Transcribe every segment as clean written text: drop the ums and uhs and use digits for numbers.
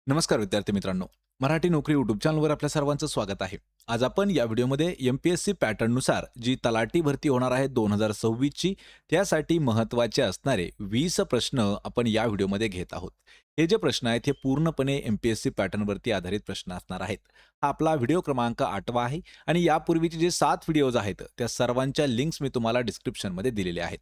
नमस्कार विद्यार्थी मित्रांनो. मराठी नोकरी यूट्यूब चॅनलवर आपल्या सर्वांचं स्वागत आहे. आज आपण या व्हिडिओमध्ये एम-पी-एस-सी पॅटर्ननुसार जी तलाठी भरती होणार आहे 2026 ची, त्यासाठी महत्त्वाचे असणारे 20 प्रश्न आपण या व्हिडिओमध्ये घेत आहोत. हे जे प्रश्न आहेत हे पूर्णपणे एम-पी-एस-सी पॅटर्नवरती आधारित प्रश्न असणार आहेत. हा आपला व्हिडिओ क्रमांक 8वा आहे आणि यापूर्वीचे जे 7 व्हिडिओज आहेत त्या सर्वांच्या लिंक्स मी तुम्हाला डिस्क्रिप्शनमध्ये दिलेल्या आहेत.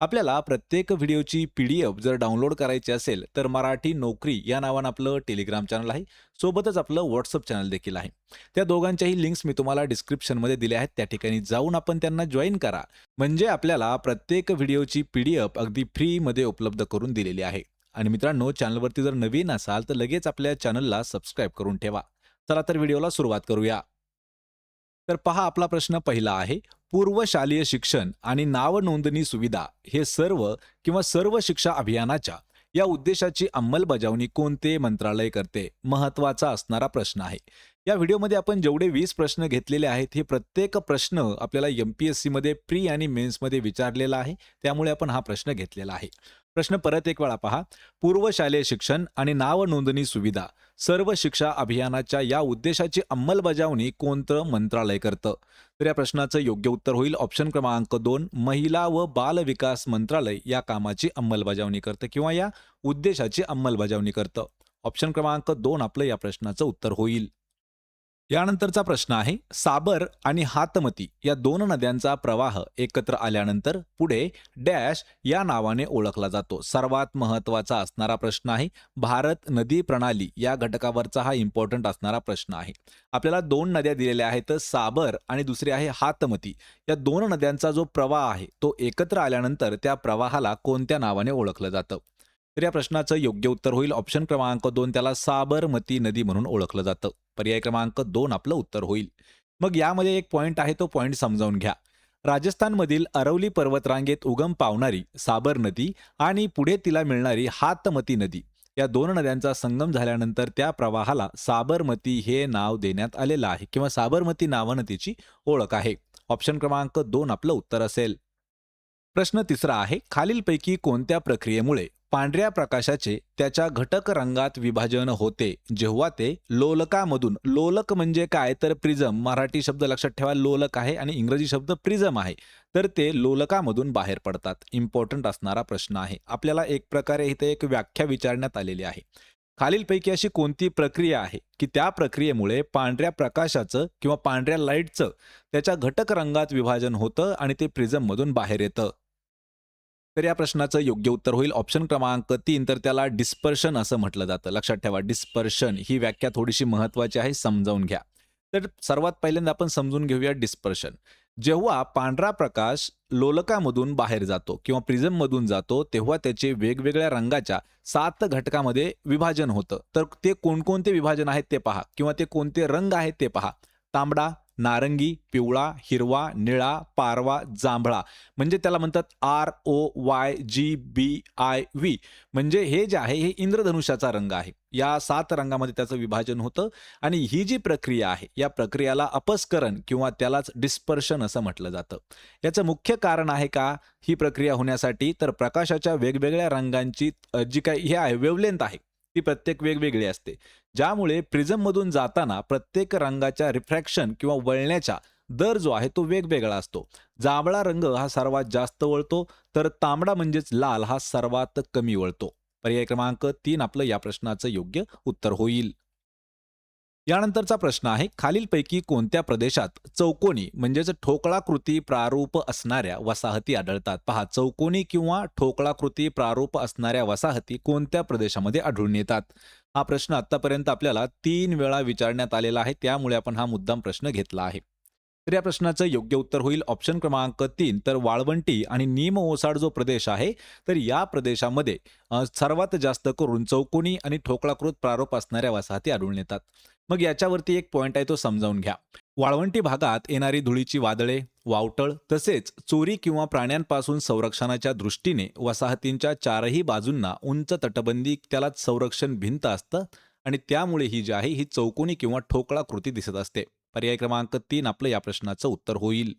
आपल्याला प्रत्येक व्हिडिओची पी-डी-एफ जर डाउनलोड करायची असेल, तर मराठी नोकरी या नावानं आपलं टेलिग्राम चॅनल आहे. सोबतच आपलं WhatsApp चॅनल देखील आहे. त्या दोघांच्याही लिंक्स मी तुम्हाला डिस्क्रिप्शनमध्ये दिल्या आहेत. त्या ठिकाणी जाऊन आपण त्यांना जॉइन करा. म्हणजे आपल्याला प्रत्येक व्हिडिओची पी-डी-एफ अगदी फ्रीमध्ये उपलब्ध करून दिलेली आहे. आणि मित्रांनो, चॅनलवरती जर नवीन असाल, तर लगेच आपल्या चॅनलला सबस्क्राईब करून ठेवा. चला तर व्हिडिओला सुरुवात करूया. तर पहा आपला प्रश्न पहिला आहे. पूर्वशालेय शिक्षण आणि नाव नोंदणी सुविधा हे सर्व शिक्षा अभियानाच्या या उद्देशाची अंमलबजावणी कोणते मंत्रालय करते? महत्त्वाचा असणारा प्रश्न आहे. या व्हिडिओमध्ये आपण जेवढे 20 प्रश्न घेतलेले आहेत, हे प्रत्येक प्रश्न आपल्याला एम-पी-एस-सीमध्ये प्री आणि मेन्समध्ये विचारलेला आहे. त्यामुळे आपण हा प्रश्न घेतलेला आहे. प्रश्न परत एक वेळा पहा. पूर्वशालेय शिक्षण आणि नाव नोंदणी सुविधा सर्व शिक्षा अभियानाच्या या उद्देशाची अंमलबजावणी कोणतं मंत्रालय करतं? तर या प्रश्नाचं योग्य उत्तर होईल ऑप्शन क्रमांक 2, महिला व बाल विकास मंत्रालय या कामाची अंमलबजावणी करतं किंवा या उद्देशाची अंमलबजावणी करतं. ऑप्शन क्रमांक 2 आपलं या प्रश्नाचं उत्तर होईल. यानंतरचा प्रश्न आहे. साबर आणि हातमती या दोन नद्यांचा प्रवाह एकत्र आल्यानंतर पुढे डॅश या नावाने ओळखला जातो. सर्वात महत्त्वाचा असणारा प्रश्न आहे. भारत नदी प्रणाली या घटकावरचा हा इम्पॉर्टंट असणारा प्रश्न आहे. आपल्याला दोन नद्या दिलेल्या आहेत, साबर आणि दुसरी आहे हातमती. या दोन नद्यांचा जो प्रवाह आहे तो एकत्र आल्यानंतर त्या प्रवाहाला कोणत्या नावाने ओळखलं जातं? तर या प्रश्नाचं योग्य उत्तर होईल ऑप्शन क्रमांक 2, त्याला साबरमती नदी म्हणून ओळखलं जातं. पर्याय क्रमांक 2 आपलं उत्तर होईल. मग यामध्ये एक पॉइंट आहे, तो पॉइंट समजावून घ्या. राजस्थानमधील अरवली पर्वतरांगेत उगम पावणारी साबर नदी आणि पुढे तिला मिळणारी हातमती नदी या दोन नद्यांचा संगम झाल्यानंतर त्या प्रवाहाला साबरमती हे नाव देण्यात आलेलं आहे किंवा साबरमती नावानं तिची ओळख आहे. ऑप्शन क्रमांक 2 आपलं उत्तर असेल. प्रश्न तिसरा आहे. खालीलपैकी कोणत्या प्रक्रियेमुळे पांढऱ्या प्रकाशाचे त्याच्या घटक रंगात विभाजन होते जेव्हा ते लोलकामधून, लोलक म्हणजे काय तर प्रिझम, मराठी शब्द लक्षात ठेवा लोलक आहे आणि इंग्रजी शब्द प्रिझम आहे, तर ते लोलकामधून बाहेर पडतात. इम्पॉर्टंट असणारा प्रश्न आहे. आपल्याला एक प्रकारे इथे एक व्याख्या विचारण्यात आलेली आहे. खालीलपैकी अशी कोणती प्रक्रिया आहे की त्या प्रक्रियेमुळे पांढऱ्या प्रकाशाचं किंवा पांढऱ्या लाईटचं त्याच्या घटक रंगात विभाजन होतं आणि ते प्रिझममधून बाहेर येतं? तर या प्रश्नाचं योग्य उत्तर होईल ऑप्शन क्रमांक 3, तर त्याला डिस्पर्शन असं म्हटलं जातं. लक्षात ठेवा, डिस्पर्शन ही व्याख्या थोडीशी महत्त्वाची आहे, समजावून घ्या. तर सर्वात पहिल्यांदा आपण समजून घेऊया डिस्पर्शन. जेव्हा पांढरा प्रकाश लोलकामधून बाहेर जातो किंवा प्रिझममधून जातो, तेव्हा त्याचे वेगवेगळ्या रंगाच्या 7 घटकामध्ये विभाजन होतं. तर ते कोणकोणते विभाजन आहेत ते पहा किंवा ते कोणते रंग आहेत ते पहा. तांबडा, नारंगी, पिवळा, हिरवा, निळा, पारवा, जांभळा. म्हणजे त्याला म्हणतात ROYGBIV. म्हणजे हे जे आहे हे इंद्रधनुष्याचा रंग आहे. या 7 रंगामध्ये त्याचं विभाजन होतं आणि ही जी प्रक्रिया आहे, या प्रक्रियाला अपस्करण किंवा त्यालाच डिस्पर्शन असं म्हटलं जातं. याचं मुख्य कारण आहे का ही प्रक्रिया होण्यासाठी? तर प्रकाशाच्या वेगवेगळ्या रंगांची जी काही हे आहे वेव्हलेंथ आहे, ती प्रत्येक वेगवेगळी असते. ज्यामुळे प्रिझममधून जाताना प्रत्येक रंगाच्या रिफ्रॅक्शन किंवा वळण्याचा दर जो आहे तो वेगवेगळा असतो. जांभळा रंग हा सर्वात जास्त वळतो, तर तांबडा म्हणजेच लाल हा सर्वात कमी वळतो. पर्याय क्रमांक 3 आपलं या प्रश्नाचं योग्य उत्तर होईल. यानंतरचा प्रश्न आहे. खालीलपैकी कोणत्या प्रदेशात चौकोनी म्हणजेच ठोकळाकृती प्रारूप असणाऱ्या वसाहती आढळतात? पहा, चौकोनी किंवा ठोकळाकृती प्रारूप असणाऱ्या वसाहती कोणत्या प्रदेशामध्ये आढळून येतात? हा प्रश्न आतापर्यंत आपल्याला 3 वेळा विचारण्यात आलेला आहे, त्यामुळे आपण हा मुद्दाम प्रश्न घेतला आहे. तर या प्रश्नाचं योग्य उत्तर होईल ऑप्शन क्रमांक 3, तर वाळवंटी आणि निम ओसाड जो प्रदेश आहे, तर या प्रदेशामध्ये सर्वात जास्त करून चौकोनी आणि ठोकळाकृत प्रारूप असणाऱ्या वसाहती आढळून येतात. मग याच्यावरती एक पॉइंट आहे, तो समजावून घ्या. वाळवंटी भागात येणारी धुळीची वादळे, वावटळ तसेच चोरी किंवा प्राण्यांपासून संरक्षणाच्या दृष्टीने वसाहतींच्या चारही बाजूंना उंच तटबंदी त्यालाच संरक्षण भिंत असतं आणि त्यामुळे ही जी आहे ही चौकोनी किंवा ठोकळाकृती दिसत असते. पर्याय क्रमांक 3 आपलं या प्रश्नाचं उत्तर होईल.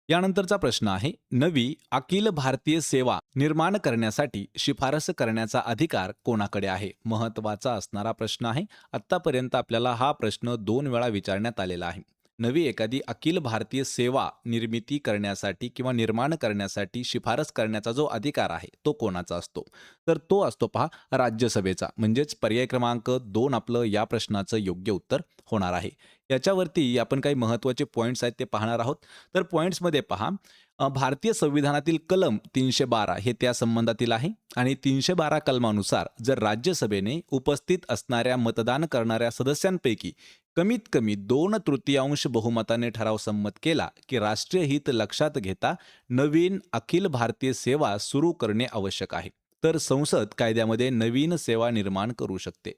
यानंतरचा प्रश्न आहे, नवी अखिल भारतीय सेवा निर्माण करण्यासाठी शिफारस करण्याचा अधिकार कोणाकडे आहे? महत्त्वाचा असणारा प्रश्न आहे. आत्तापर्यंत आपल्याला हा प्रश्न 2 वेळा विचारण्यात आलेला आहे. नवी एखादी अखिल भारतीय सेवा निर्मिती करण्यासाठी किंवा निर्माण करण्यासाठी शिफारस करण्याचा जो अधिकार आहे, तो कोणाचा असतो? तर तो असतो पहा राज्यसभेचा. म्हणजेच पर्याय क्रमांक 2 आपलं या प्रश्नाचं योग्य उत्तर होणार आहे. याच्यावरती आपण काही महत्त्वाचे पॉइंट्स आहेत ते पाहणार आहोत. तर पॉइंट्समध्ये पहा, भारतीय संविधानातील कलम 312 हे त्या संबंधातील आहे आणि 312 कलमानुसार जर राज्यसभेने उपस्थित असणाऱ्या मतदान करणाऱ्या सदस्यांपैकी कमीत कमी 2/3 बहुमताने ठराव संमत केला की राष्ट्रीय हित लक्षात घेता नवीन अखिल भारतीय सेवा सुरू करणे आवश्यक आहे. तर संसद कायद्यामध्ये नवीन सेवा निर्माण करू शकते.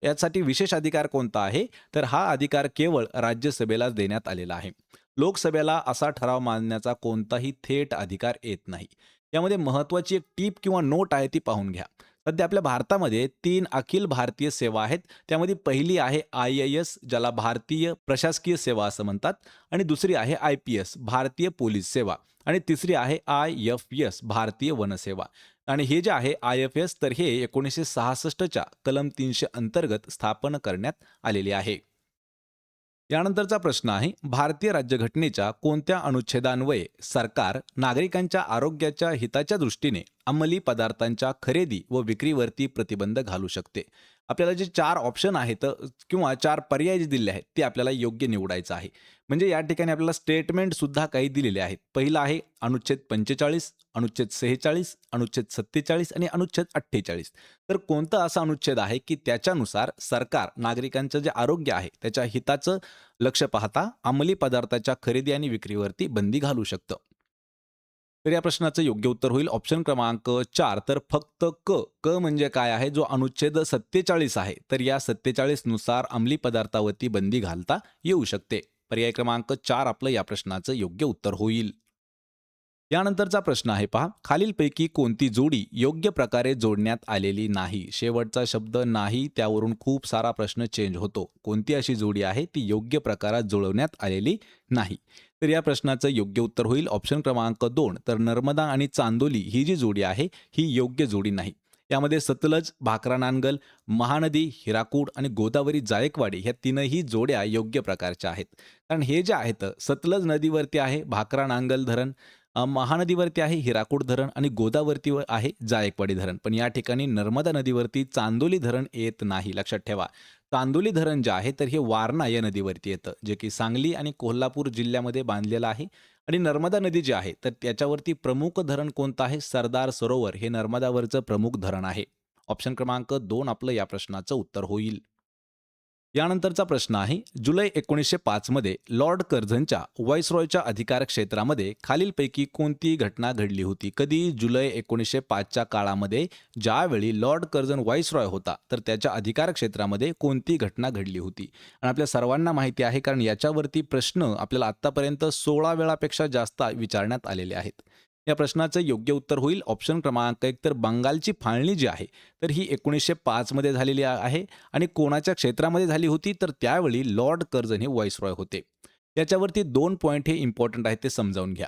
यासाठी विशेष अधिकार कोणता आहे? तर हा अधिकार केवळ राज्यसभेलाच देण्यात आलेला आहे. लोकसभेला असा ठराव मांडण्याचा कोणताही थेट अधिकार येत नाही. यामध्ये महत्त्वाची एक टीप किंवा नोट आहे ती पाहून घ्या. सध्या आपल्या भारतामध्ये 3 अखिल भारतीय सेवा आहेत. त्यामध्ये पहिली आहे IAS, ज्याला भारतीय प्रशासकीय सेवा असं म्हणतात, आणि दुसरी आहे IPS, भारतीय पोलीस सेवा, आणि तिसरी आहे IFS, भारतीय वनसेवा. आणि हे जे आहे IFS, तर हे 1966च्या कलम 300 अंतर्गत स्थापन करण्यात आलेले आहे. यानंतरचा प्रश्न आहे, भारतीय राज्यघटनेच्या कोणत्या अनुच्छेदान्वये सरकार नागरिकांच्या आरोग्याच्या हिताच्या दृष्टीने अंमली पदार्थांच्या खरेदी व विक्रीवरती प्रतिबंध घालू शकते? आपल्याला जे 4 ऑप्शन आहेत किंवा 4 पर्याय जे दिले आहेत ते आपल्याला योग्य निवडायचं आहे. म्हणजे या ठिकाणी आपल्याला स्टेटमेंट सुद्धा काही दिलेले आहेत. पहिला आहे अनुच्छेद 45, अनुच्छेद 46, अनुच्छेद 47 आणि अनुच्छेद 48. तर कोणता असा अनुच्छेद आहे की त्याच्यानुसार सरकार नागरिकांचं जे आरोग्य आहे त्याच्या हिताचं लक्ष पाहता अंमली पदार्थाच्या खरेदी आणि विक्रीवरती बंदी घालू शकतं? तर या प्रश्नाचं योग्य उत्तर होईल ऑप्शन क्रमांक 4, तर फक्त क. क म्हणजे काय आहे? जो अनुच्छेद 47 आहे, तर या 47 नुसार अंमली पदार्थावरती बंदी घालता येऊ शकते. पर्याय क्रमांक 4 आपलं या प्रश्नाचं योग्य उत्तर होईल. यानंतरचा प्रश्न आहे पहा, खालीलपैकी कोणती जोडी योग्य प्रकारे जोडण्यात आलेली नाही? शेवटचा शब्द नाही, त्यावरून खूप सारा प्रश्न चेंज होतो. कोणती अशी जोडी आहे ती योग्य प्रकारात जुळवण्यात आलेली नाही? तर या प्रश्नाचं योग्य उत्तर होईल ऑप्शन क्रमांक 2, तर नर्मदा आणि चांदोली ही जी जोडी आहे ही योग्य जोडी नाही. यामध्ये सतलज, भाकरा नांगल, महानदी, हिराकूड आणि गोदावरी जायकवाडी ह्या तीनही जोड्या योग्य प्रकारच्या आहेत. कारण हे जे आहेत, सतलज नदीवरती आहे भाकरा नांगल धरण, महानदीवरती आहे हिराकूड धरण आणि गोदावरीवर आहे जायकवाडी धरण. पण या ठिकाणी नर्मदा नदीवरती चांदोली धरण येत नाही. लक्षात ठेवा. चांदोली धरण जे आहे तर हे वारणा या नदीवरती येतं, जे की सांगली आणि कोल्हापूर जिल्ह्यामध्ये बांधलेलं आहे. आणि नर्मदा नदी जी आहे तर त्याच्यावरती प्रमुख धरण कोणतं आहे? सरदार सरोवर हे नर्मदावरचं प्रमुख धरण आहे. ऑप्शन क्रमांक 2 आपलं या प्रश्नाचं उत्तर होईल. यानंतरचा प्रश्न आहे, जुलै 1905 मध्ये लॉर्ड कर्झनच्या व्हाईसरॉयच्या अधिकार क्षेत्रामध्ये खालीलपैकी कोणती घटना घडली होती? कधी? जुलै 1905च्या काळामध्ये ज्यावेळी लॉर्ड कर्झन व्हाईसरॉय होता तर त्याच्या अधिकार क्षेत्रामध्ये कोणती घटना घडली होती? आणि आपल्या सर्वांना माहिती आहे, कारण याच्यावरती प्रश्न आपल्याला आत्तापर्यंत 16 वेळापेक्षा जास्त विचारण्यात आलेले आहेत. या प्रश्नाचं योग्य उत्तर होईल ऑप्शन क्रमांक 1, तर बंगालची फाळणी जी आहे तर ही 1905 मध्ये झालेली आहे. आणि कोणाच्या क्षेत्रामध्ये झाली होती? तर त्यावेळी लॉर्ड कर्झन हे व्हाईसरॉय होते. याच्यावरती 2 पॉईंट हे इम्पॉर्टंट आहेत ते समजावून घ्या.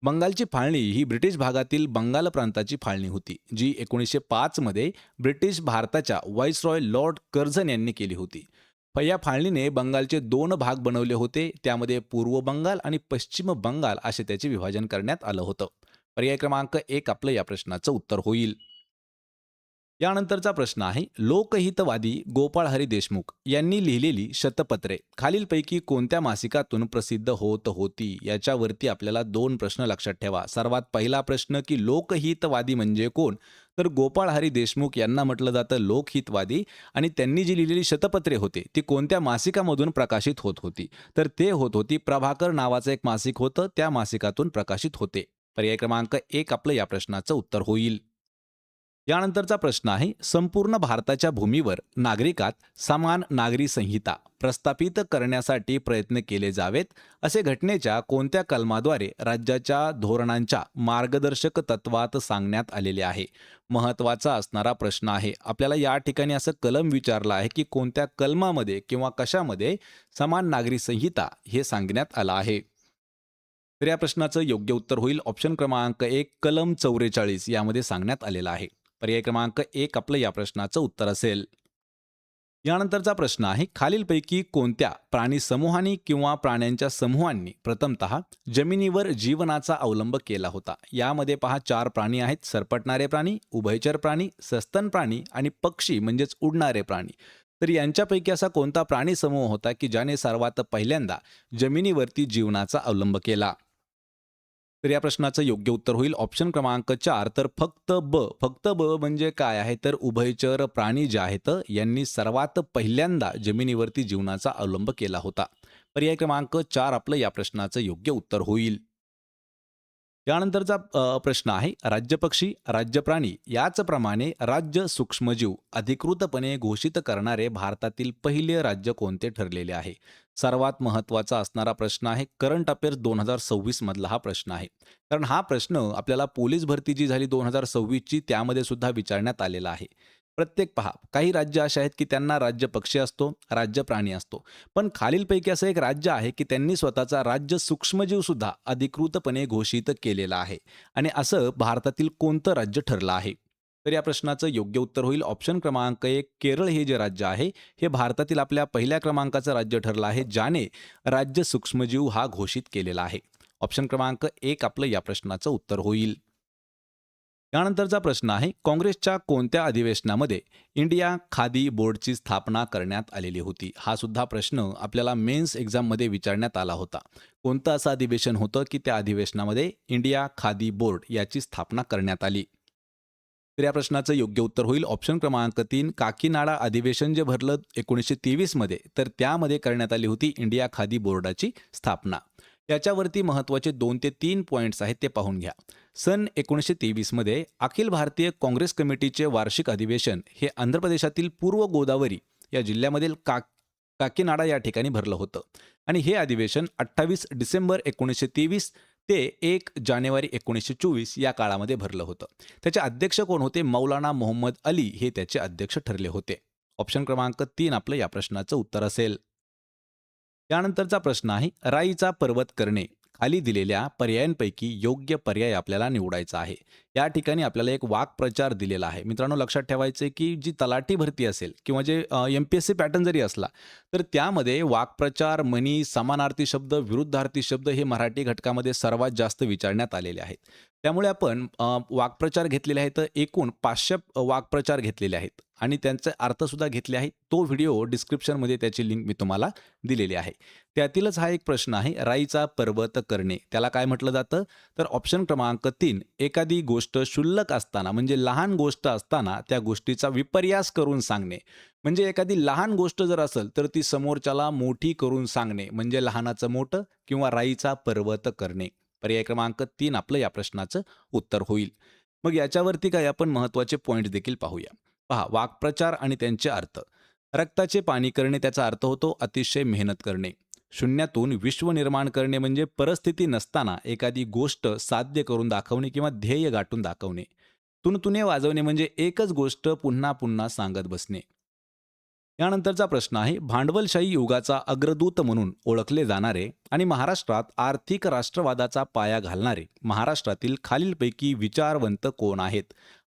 बंगालची फाळणी ही ब्रिटिश भागातील बंगाल प्रांताची फाळणी होती, जी 1905 मध्ये ब्रिटिश भारताच्या व्हाईसरॉय लॉर्ड कर्झन यांनी केली होती. या फाळणीने बंगालचे 2 भाग बनवले होते. त्यामध्ये पूर्व बंगाल आणि पश्चिम बंगाल असे त्याचे विभाजन करण्यात आलं होतं. पर्याय क्रमांक 1 आपलं या प्रश्नाचं उत्तर होईल. यानंतरचा प्रश्न आहे, लोकहितवादी गोपाळ हरी देशमुख यांनी लिहिलेली शतपत्रे खालीलपैकी कोणत्या मासिकातून प्रसिद्ध होत होती? याच्यावरती आपल्याला 2 प्रश्न लक्षात ठेवा. सर्वात पहिला प्रश्न की लोकहितवादी म्हणजे कोण? तर गोपाळ हरी देशमुख यांना म्हटलं जातं लोकहितवादी. आणि त्यांनी जी लिहिलेली शतपत्रे होते ती कोणत्या मासिकामधून प्रकाशित होत होती? तर ते होत होती प्रभाकर नावाचं एक मासिक होतं, त्या मासिकातून प्रकाशित होते. पर्याय क्रमांक 1 आपलं या प्रश्नाचं उत्तर होईल. यानंतरचा प्रश्न आहे, संपूर्ण भारताच्या भूमीवर नागरिकात समान नागरी संहिता प्रस्थापित करण्यासाठी प्रयत्न केले जावेत असे घटनेच्या कोणत्या कलमाद्वारे राज्याच्या धोरणांच्या मार्गदर्शक तत्वात सांगण्यात आलेले आहे? महत्त्वाचा असणारा प्रश्न आहे. आपल्याला या ठिकाणी असं कलम विचारलं आहे की कोणत्या कलमामध्ये किंवा कशामध्ये समान नागरी संहिता हे सांगण्यात आलं आहे? तर या प्रश्नाचं योग्य उत्तर होईल ऑप्शन क्रमांक 1 कलम 44 यामध्ये सांगण्यात आलेलं आहे. पर्याय क्रमांक 1 आपलं या प्रश्नाचं उत्तर असेल. यानंतरचा प्रश्न आहे खालीलपैकी कोणत्या प्राणी समूहाने किंवा प्राण्यांच्या समूहांनी प्रथमतः जमिनीवर जीवनाचा अवलंब केला होता. यामध्ये पहा 4 प्राणी आहेत: सरपटणारे प्राणी, उभयचर प्राणी, सस्तन प्राणी आणि पक्षी म्हणजेच उडणारे प्राणी. तर यांच्यापैकी असा कोणता प्राणी समूह होता की ज्याने सर्वात पहिल्यांदा जमिनीवरती जीवनाचा अवलंब केला? तर या प्रश्नाचं योग्य उत्तर होईल ऑप्शन क्रमांक 4 तर फक्त ब म्हणजे काय आहे तर उभयचर प्राणी जे आहेत यांनी सर्वात पहिल्यांदा जमिनीवरती जीवनाचा अवलंब केला होता. पर्याय क्रमांक 4 आपलं या प्रश्नाचं योग्य उत्तर होईल. त्यानंतरचा प्रश्न आहे राज्यपक्षी, राज्यप्राणी याचप्रमाणे राज्य सूक्ष्मजीव अधिकृतपणे घोषित करणारे भारतातील पहिले राज्य कोणते ठरलेले आहे? सर्वात महत्त्वाचा असणारा प्रश्न आहे. करंट अफेअर्स 2026 मधला हा प्रश्न आहे. कारण हा प्रश्न आपल्याला पोलीस भरती जी झाली 2026ची त्यामध्ये सुद्धा विचारण्यात आलेला आहे. प्रत्येक पहा काही राज्य असे आहेत की त्यांना राज्यपक्षी असतो, राज्य प्राणी असतो. पण खालीलपैकी असं एक राज्य आहे की त्यांनी स्वतःचा राज्य सूक्ष्मजीव सुद्धा अधिकृतपणे घोषित केलेला आहे. आणि असं भारतातील कोणतं राज्य ठरलं आहे? तर या प्रश्नाचं योग्य उत्तर होईल ऑप्शन क्रमांक 1 केरळ हे जे राज्य आहे हे भारतातील आपल्या पहिल्या क्रमांकाचं राज्य ठरलं आहे ज्याने राज्य सूक्ष्मजीव हा घोषित केलेला आहे. ऑप्शन क्रमांक 1 आपलं या प्रश्नाचं उत्तर होईल. त्यानंतरचा प्रश्न आहे काँग्रेसच्या कोणत्या अधिवेशनामध्ये इंडिया खादी बोर्डची स्थापना करण्यात आलेली होती? हा सुद्धा प्रश्न आपल्याला मेन्स एक्झाममध्ये विचारण्यात आला होता. कोणतं असं अधिवेशन होतं की त्या अधिवेशनामध्ये इंडिया खादी बोर्ड याची स्थापना करण्यात आली? तर या प्रश्नाचं योग्य उत्तर होईल ऑप्शन क्रमांक 3 काकीनाडा अधिवेशन जे भरलं 1923 मध्ये तर त्यामध्ये करण्यात आली होती इंडिया खादी बोर्डाची स्थापना. याच्यावरती महत्त्वाचे 2 ते 3 पॉईंट्स आहेत ते पाहून घ्या. सन 1923 मध्ये अखिल भारतीय काँग्रेस कमिटीचे वार्षिक अधिवेशन हे आंध्र प्रदेशातील पूर्व गोदावरी या जिल्ह्यामधील काकीनाडा या ठिकाणी भरलं होतं. आणि हे अधिवेशन 28 डिसेंबर 1923 ते 1 जानेवारी 1924 या काळामध्ये भरलं होतं. त्याचे अध्यक्ष कोण होते? मौलाना मोहम्मद अली हे त्याचे अध्यक्ष ठरले होते. ऑप्शन क्रमांक 3 आपलं या प्रश्नाचं उत्तर असेल. त्यानंतरचा प्रश्न आहे राईचा पर्वत करणे. खाली दिलेल्या पर्यायांपैकी योग्य पर्याय आपल्याला निवडायचा आहे. या ठिकाणी आपल्याला एक वाक्प्रचार दिलेला आहे. मित्रांनो लक्षात ठेवायचे की जी तलाठी भरती असेल किंवा जे MPSC पॅटर्न जरी असला तर त्यामध्ये वाक्प्रचार, म्हणी, समानार्थी शब्द, विरुद्धार्थी शब्द हे मराठी घटकामध्ये सर्वात जास्त विचारण्यात आलेले आहेत. त्यामुळे आपण वाक्प्रचार घेतलेले आहेत एकूण 500 वाक्प्रचार घेतलेले आहेत आणि त्यांचे अर्थसुद्धा घेतले आहेत. तो व्हिडिओ डिस्क्रिप्शनमध्ये त्याची लिंक मी तुम्हाला दिलेली आहे. त्यातीलच हा एक प्रश्न आहे राईचा पर्वत करणे. त्याला काय म्हटलं जातं? तर ऑप्शन क्रमांक 3 एखादी गोष्ट क्षुल्लक असताना म्हणजे लहान गोष्ट असताना त्या गोष्टीचा विपर्यास करून सांगणे. म्हणजे एखादी लहान गोष्ट जर असेल तर ती समोरच्याला मोठी करून सांगणे म्हणजे लहानाचं मोठं किंवा राईचा पर्वत करणे. पर्याय क्रमांक 3 आपलं या प्रश्नाचं उत्तर होईल. मग याच्यावरती काय आपण महत्त्वाचे पॉईंट देखील पाहूया. पहा वाक्प्रचार आणि त्यांचे अर्थ. रक्ताचे पाणी करणे त्याचा अर्थ होतो अतिशय मेहनत करणे. शून्यातून विश्व निर्माण करणे म्हणजे परिस्थिती नसताना एखादी गोष्ट साध्य करून दाखवणे किंवा ध्येय गाठून दाखवणे. तुणतुणे वाजवणे म्हणजे एकच गोष्ट पुन्हा पुन्हा सांगत बसणे. यानंतरचा प्रश्न आहे भांडवलशाही युगाचा अग्रदूत म्हणून ओळखले जाणारे आणि महाराष्ट्रात आर्थिक राष्ट्रवादाचा पाया घालणारे महाराष्ट्रातील खालीलपैकी विचारवंत कोण आहेत?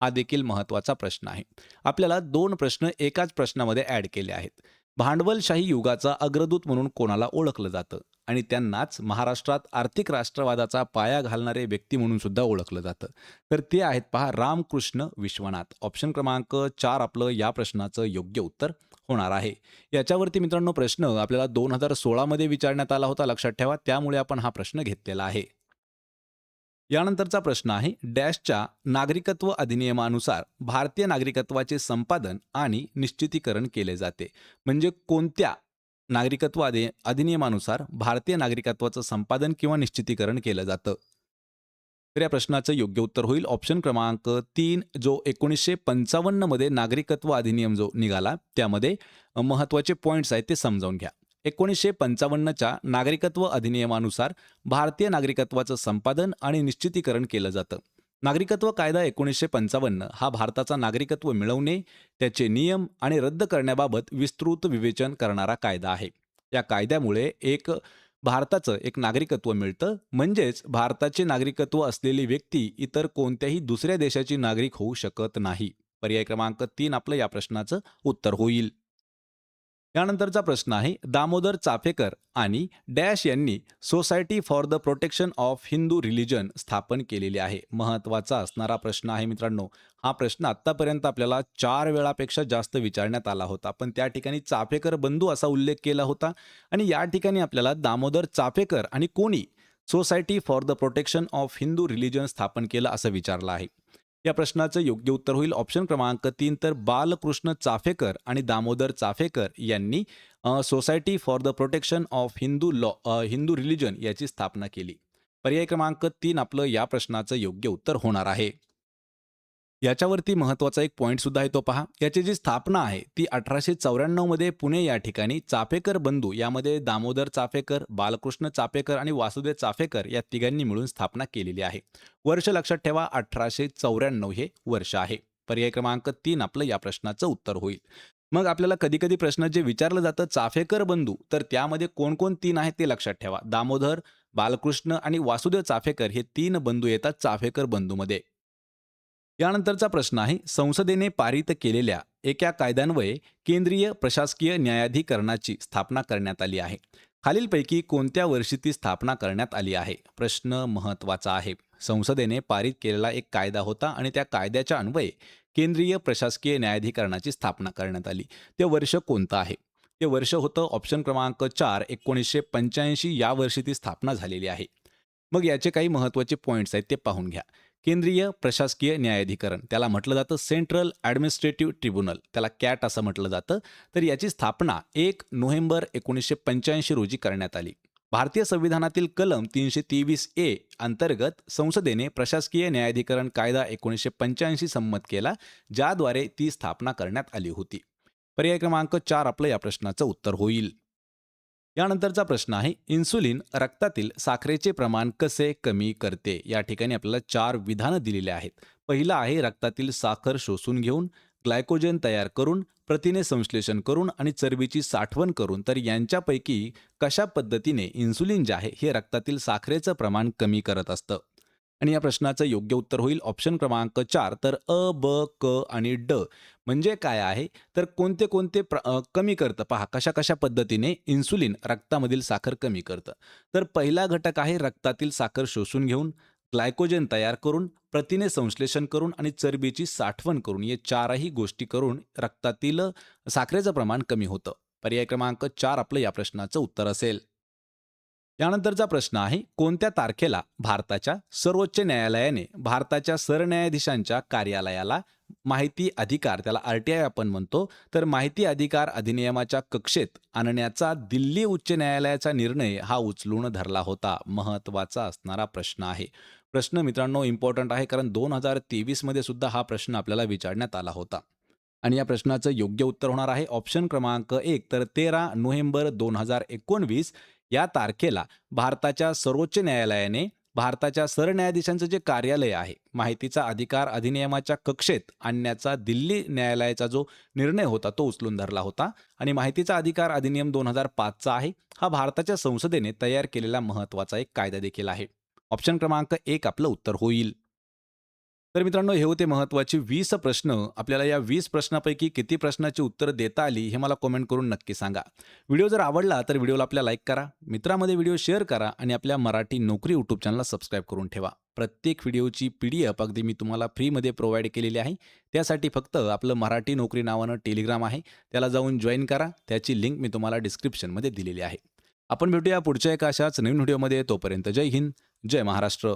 हा देखील महत्त्वाचा प्रश्न आहे. आपल्याला 2 प्रश्न एकाच प्रश्नामध्ये ॲड केले आहेत. भांडवलशाही युगाचा अग्रदूत म्हणून कोणाला ओळखलं जातं आणि त्यांनाच महाराष्ट्रात आर्थिक राष्ट्रवादाचा पाया घालणारे व्यक्ती म्हणून सुद्धा ओळखलं जातं. तर ते आहेत पहा रामकृष्ण विश्वनाथ. ऑप्शन क्रमांक 4 आपलं या प्रश्नाचं योग्य उत्तर होणार आहे. याच्यावरती मित्रांनो प्रश्न आपल्याला 2016 मध्ये विचारण्यात आला होता लक्षात ठेवा. त्यामुळे आपण हा प्रश्न घेतलेला आहे. यानंतरचा प्रश्न आहे डॅशच्या नागरिकत्व अधिनियमानुसार भारतीय नागरिकत्वाचे संपादन आणि निश्चितीकरण केले जाते. म्हणजे कोणत्या नागरिकत्व अधिनियमानुसार भारतीय नागरिकत्वाचं संपादन किंवा निश्चितीकरण केलं जातं? तर या प्रश्नाचं योग्य उत्तर होईल ऑप्शन क्रमांक 3 जो 1955 मध्ये नागरिकत्व अधिनियम जो निघाला त्यामध्ये महत्त्वाचे पॉईंट्स आहेत ते समजावून घ्या. 1955च्या नागरिकत्व अधिनियमानुसार भारतीय नागरिकत्वाचं संपादन आणि निश्चितीकरण केलं जातं. नागरिकत्व कायदा 1955 हा भारताचा नागरिकत्व मिळवणे, त्याचे नियम आणि रद्द करण्याबाबत विस्तृत विवेचन करणारा कायदा आहे. या कायद्यामुळे एक भारताचं एक नागरिकत्व मिळतं. म्हणजेच भारताचे नागरिकत्व असलेली व्यक्ती इतर कोणत्याही दुसऱ्या देशाची नागरिक होऊ शकत नाही. पर्याय क्रमांक 3 आपलं या प्रश्नाचं उत्तर होईल. यानंतरचा प्रश्न आहे, दामोदर चाफेकर आणि डॅश यांनी society for the protection of Hindu religion स्थापन केलेली आहे. महत्त्वाचा असणारा प्रश्न आहे मित्रांनो. हा प्रश्न आत्तापर्यंत आपल्याला 4 वेळापेक्षा जास्त विचारण्यात आला होता. पण त्या ठिकाणी चाफेकर बंधू असा उल्लेख केला होता आणि या ठिकाणी आपल्याला दामोदर चाफेकर आणि कोणी society for the protection of Hindu religion स्थापन केलं असं विचारलं आहे. या प्रश्नाचं योग्य उत्तर होईल ऑप्शन क्रमांक 3 तर बालकृष्ण चाफेकर आणि दामोदर चाफेकर यांनी society for the protection of Hindu religion याची स्थापना केली. पर्याय क्रमांक 3 आपलं या प्रश्नाचं योग्य उत्तर होणार आहे. याच्यावरती महत्त्वाचा एक पॉईंट सुद्धा आहे तो पहा. याची जी स्थापना आहे ती 1894 मध्ये पुणे या ठिकाणी चाफेकर बंधू यामध्ये दामोदर चाफेकर, बालकृष्ण चाफेकर आणि वासुदेव चाफेकर या तिघांनी मिळून स्थापना केलेली आहे. वर्ष लक्षात ठेवा 1894 हे वर्ष आहे. पर्याय क्रमांक 3 आपलं या प्रश्नाचं उत्तर होईल. मग आपल्याला कधी कधी प्रश्न जे विचारलं जातं चाफेकर बंधू तर त्यामध्ये कोण कोण 3 आहेत ते लक्षात ठेवा. दामोदर, बालकृष्ण आणि वासुदेव चाफेकर हे 3 बंधू येतात चाफेकर बंधूमध्ये. यानंतरचा प्रश्न आहे, संसदेने पारित केलेल्या एका कायद्यान्वये केंद्रीय प्रशासकीय न्यायाधिकरणाची स्थापना करण्यात आली आहे. खालीलपैकी कोणत्या वर्षी ती स्थापना करण्यात आली आहे? प्रश्न महत्त्वाचा आहे. संसदेने पारित केलेला एक कायदा होता आणि त्या कायद्याच्या अन्वये केंद्रीय प्रशासकीय न्यायाधिकरणाची स्थापना करण्यात आली. ते वर्ष कोणतं आहे? ते वर्ष होतं ऑप्शन क्रमांक 4 1985 या वर्षी ती स्थापना झालेली आहे. मग याचे काही महत्त्वाचे पॉईंट्स आहेत ते पाहून घ्या. केंद्रीय प्रशासकीय न्यायाधिकरण त्याला म्हटलं जातं सेंट्रल ॲडमिनिस्ट्रेटिव्ह ट्रिब्युनल, त्याला कॅट असं म्हटलं जातं. तर याची स्थापना 1 नोव्हेंबर 1985 रोजी करण्यात आली. भारतीय संविधानातील कलम 323A अंतर्गत संसदेने प्रशासकीय न्यायाधिकरण कायदा 1985 संमत केला, ज्याद्वारे ती स्थापना करण्यात आली होती. पर्याय क्रमांक 4 आपलं या प्रश्नाचं उत्तर होईल. यानंतरचा प्रश्न आहे, इन्सुलिन रक्तातील साखरेचे प्रमाण कसे कमी करते? या ठिकाणी आपल्याला 4 विधानं दिलेली आहेत. पहिलं आहे रक्तातील साखर शोषून घेऊन, ग्लायकोजन तयार करून, प्रथिने संश्लेषण करून आणि चरबीची साठवण करून. तर यांच्यापैकी कशा पद्धतीने इन्सुलिन जे आहे हे रक्तातील साखरेचं प्रमाण कमी करत असतं? आणि या प्रश्नाचं योग्य उत्तर होईल ऑप्शन क्रमांक 4 तर अ, ब, क आणि ड. म्हणजे काय आहे तर कोणते कोणते कमी करतं पहा, कशा कशा पद्धतीने इन्सुलिन रक्तामधील साखर कमी करतं. तर पहिला घटक आहे रक्तातील साखर शोषून घेऊन, ग्लायकोजन तयार करून, प्रथिने संश्लेषण करून आणि चरबीची साठवण करून. हे 4ही गोष्टी करून रक्तातील साखरेचं प्रमाण कमी होतं. पर्याय क्रमांक 4 आपलं या प्रश्नाचं उत्तर असेल. यानंतरचा प्रश्न आहे, कोणत्या तारखेला भारताच्या सर्वोच्च न्यायालयाने भारताच्या सरन्यायाधीशांच्या कार्यालयाला माहिती अधिकार, त्याला RTI आपण म्हणतो, तर माहिती अधिकार अधिनियमाच्या कक्षेत आणण्याचा दिल्ली उच्च न्यायालयाचा निर्णय हा उचलून धरला होता? महत्त्वाचा असणारा प्रश्न आहे. प्रश्न मित्रांनो इम्पॉर्टंट आहे, कारण 2023 मध्ये सुद्धा हा प्रश्न आपल्याला विचारण्यात आला होता. आणि या प्रश्नाचं योग्य उत्तर होणार आहे ऑप्शन क्रमांक 1 तर 13 नोव्हेंबर 2019 या तारखेला भारताच्या सर्वोच्च न्यायालयाने भारताच्या सरन्यायाधीशांचं जे कार्यालय आहे माहितीचा अधिकार अधिनियमाच्या कक्षेत आणण्याचा दिल्ली न्यायालयाचा जो निर्णय होता तो उचलून धरला होता. आणि माहितीचा अधिकार अधिनियम 2005चा आहे. हा भारताच्या संसदेने तयार केलेला महत्त्वाचा एक कायदा देखील आहे. ऑप्शन क्रमांक 1 आपलं उत्तर होईल. तर मित्रांनो, हे होते महत्त्वाचे 20 प्रश्न. आपल्याला या 20 प्रश्नापैकी किती प्रश्नाची उत्तरं देता आली हे मला कमेंट करून नक्की सांगा. व्हिडिओ जर आवडला तर व्हिडिओला आपल्या लाईक करा, मित्रांमध्ये व्हिडिओ शेअर करा आणि आपल्या मराठी नोकरी यूट्यूब चॅनलला सबस्क्राईब करून ठेवा. प्रत्येक व्हिडिओची PDF अगदी मी तुम्हाला फ्रीमध्ये प्रोव्हाइड केलेली आहे. त्यासाठी फक्त आपलं मराठी नोकरी नावानं टेलिग्राम आहे, त्याला जाऊन जॉईन करा. त्याची लिंक मी तुम्हाला डिस्क्रिप्शनमध्ये दिलेली आहे. आपण भेटूया पुढच्या एका अशाच नवीन व्हिडिओमध्ये. तोपर्यंत जय हिंद, जय महाराष्ट्र.